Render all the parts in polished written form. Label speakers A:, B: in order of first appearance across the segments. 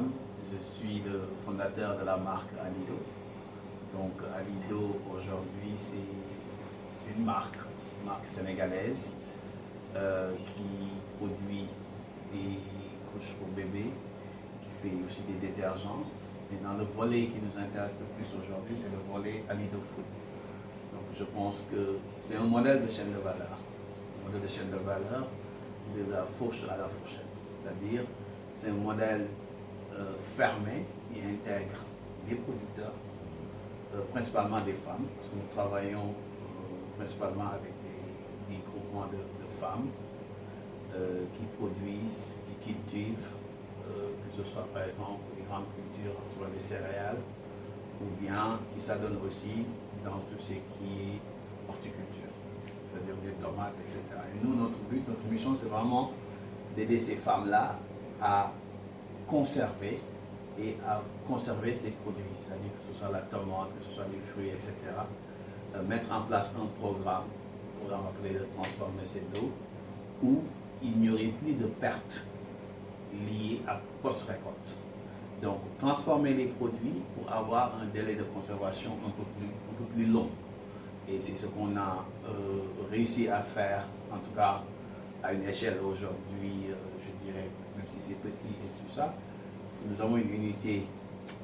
A: Thiam, je suis le fondateur de la marque Alido. Donc Alido aujourd'hui c'est une marque sénégalaise qui produit des couches pour bébés, qui fait aussi des détergents. Et dans le volet qui nous intéresse le plus aujourd'hui, c'est le volet Alido Food. Donc je pense que c'est un modèle de chaîne de valeur. Un modèle de chaîne de valeur de la fourche à la fourchette. C'est-à-dire, c'est un modèle fermé qui intègre des producteurs, principalement des femmes, parce que nous travaillons principalement avec des groupements de femmes qui produisent, qui cultivent, que ce soit par exemple les grandes cultures, soit les céréales, ou bien qui s'adonnent aussi dans tout ce qui est horticulture, c'est-à-dire des tomates, etc. Et nous, notre but, notre mission, c'est vraiment d'aider ces femmes-là à conserver et à conserver ces produits, c'est-à-dire que ce soit la tomate, que ce soit les fruits, etc. Mettre en place un programme appelé de transformer cette eau, où il n'y aurait plus de pertes liées à post-récolte. Donc, transformer les produits pour avoir un délai de conservation un peu plus long. Et c'est ce qu'on a réussi à faire, en tout cas à une échelle aujourd'hui, je dirais, même si c'est petit et tout ça. Nous avons une unité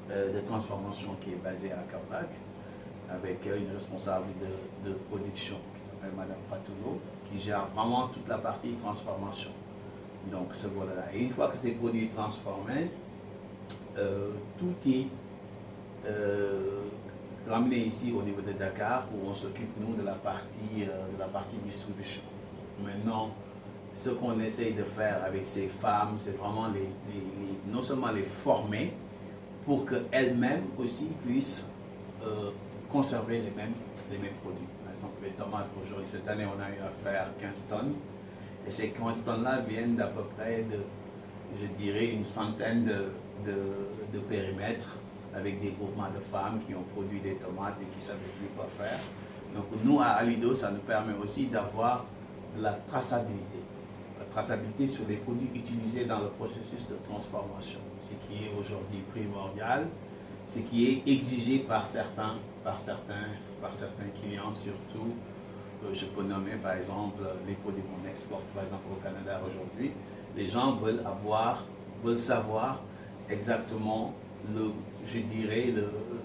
A: de transformation qui est basée à Cap-Bac, avec une responsable de production qui s'appelle Madame Fatoulo, qui gère vraiment toute la partie transformation. Donc, ce volet-là. Et une fois que ces produits transformés, tout est ramené ici au niveau de Dakar, où on s'occupe, nous, de la partie distribution. Maintenant, ce qu'on essaye de faire avec ces femmes, c'est vraiment non seulement les former, pour qu'elles-mêmes aussi puissent conserver les mêmes produits. Par exemple, les tomates, aujourd'hui, cette année, on a eu à faire 15 tonnes. Et ces 15 tonnes-là viennent d'à peu près de, je dirais, une centaine de périmètres, avec des groupements de femmes qui ont produit des tomates et qui ne savaient plus quoi faire. Donc nous, à Alido, ça nous permet aussi d'avoir de la traçabilité. La traçabilité sur les produits utilisés dans le processus de transformation, ce qui est aujourd'hui primordial, ce qui est exigé par certains clients, surtout, je peux nommer par exemple les produits qu'on exporte par exemple au Canada aujourd'hui. Les gens veulent savoir exactement je dirais,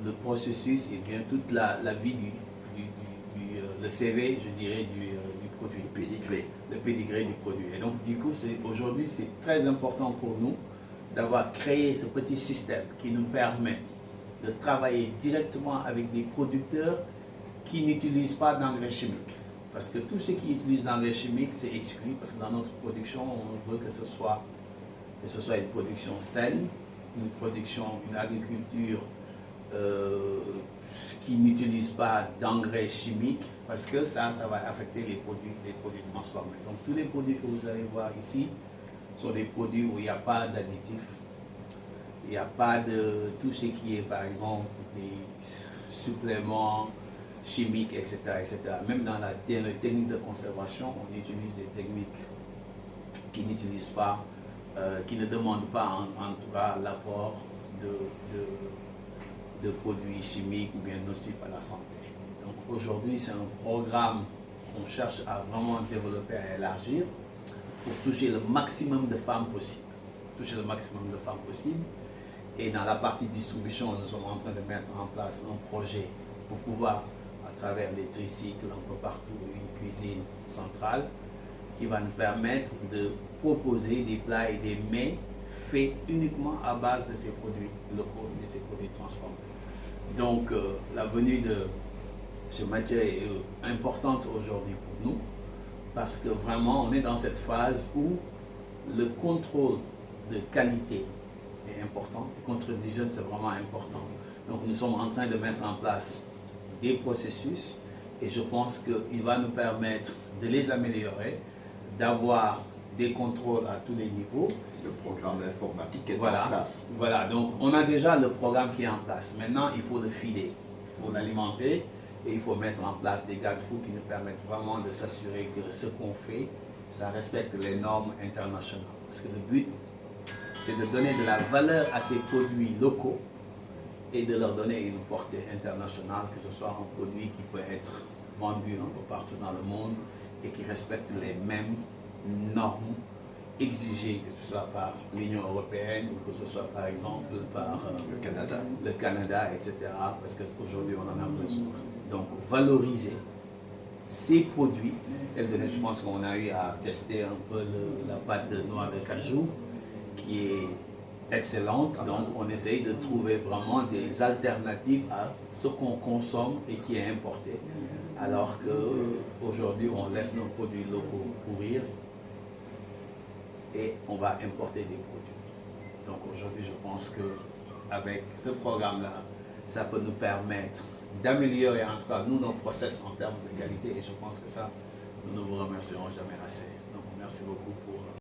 A: le processus et bien toute la vie le CV, je dirais, du produit. Le pédigré du produit. Et donc, du coup, aujourd'hui, c'est très important pour nous d'avoir créé ce petit système qui nous permet de travailler directement avec des producteurs qui n'utilisent pas d'engrais chimiques. Parce que tout ce qui utilise d'engrais chimiques, c'est exclu, parce que dans notre production, on veut que ce soit une production saine, une agriculture qui n'utilise pas d'engrais chimiques, parce que ça va affecter les produits transformés. Donc tous les produits que vous allez voir ici sont des produits où il n'y a pas d'additifs, il n'y a pas de tout ce qui est par exemple des suppléments chimiques, etc. Même dans les techniques de conservation, on utilise des techniques qui n'utilisent pas, qui ne demandent pas en tout cas l'apport de produits chimiques ou bien nocifs à la santé. Donc aujourd'hui, c'est un programme qu'on cherche à vraiment développer, à élargir pour toucher le maximum de femmes possible. Et dans la partie distribution, nous sommes en train de mettre en place un projet pour pouvoir, à travers des tricycles un peu partout, une cuisine centrale qui va nous permettre de proposer des plats et des mets faits uniquement à base de ces produits locaux, de ces produits transformés. Donc la venue de ce matériel est importante aujourd'hui pour nous parce que vraiment on est dans cette phase où le contrôle de qualité est important, le contrôle d'hygiène c'est vraiment important. Donc nous sommes en train de mettre en place des processus et je pense qu'il va nous permettre de les améliorer, d'avoir des contrôles à tous les niveaux.
B: Le programme informatique est
A: en
B: place.
A: Voilà, donc on a déjà le programme qui est en place. Maintenant, il faut le filer, il faut l'alimenter et il faut mettre en place des garde-fous qui nous permettent vraiment de s'assurer que ce qu'on fait, ça respecte les normes internationales. Parce que le but c'est de donner de la valeur à ces produits locaux et de leur donner une portée internationale, que ce soit un produit qui peut être vendu un peu partout dans le monde et qui respecte les mêmes normes exigées, que ce soit par l'Union européenne ou que ce soit par exemple par le Canada, etc. Parce qu'aujourd'hui on en a besoin. Donc valoriser ces produits. Je pense qu'on a eu à tester un peu la pâte de noix de cajou qui est excellente. Donc on essaye de trouver vraiment des alternatives à ce qu'on consomme et qui est importé. Alors qu'aujourd'hui on laisse nos produits locaux pourrir et on va importer des produits. Donc aujourd'hui je pense qu'avec ce programme-là, ça peut nous permettre d'améliorer en tout cas nous nos process en termes de qualité et je pense que ça, nous ne vous remercierons jamais assez. Donc merci beaucoup pour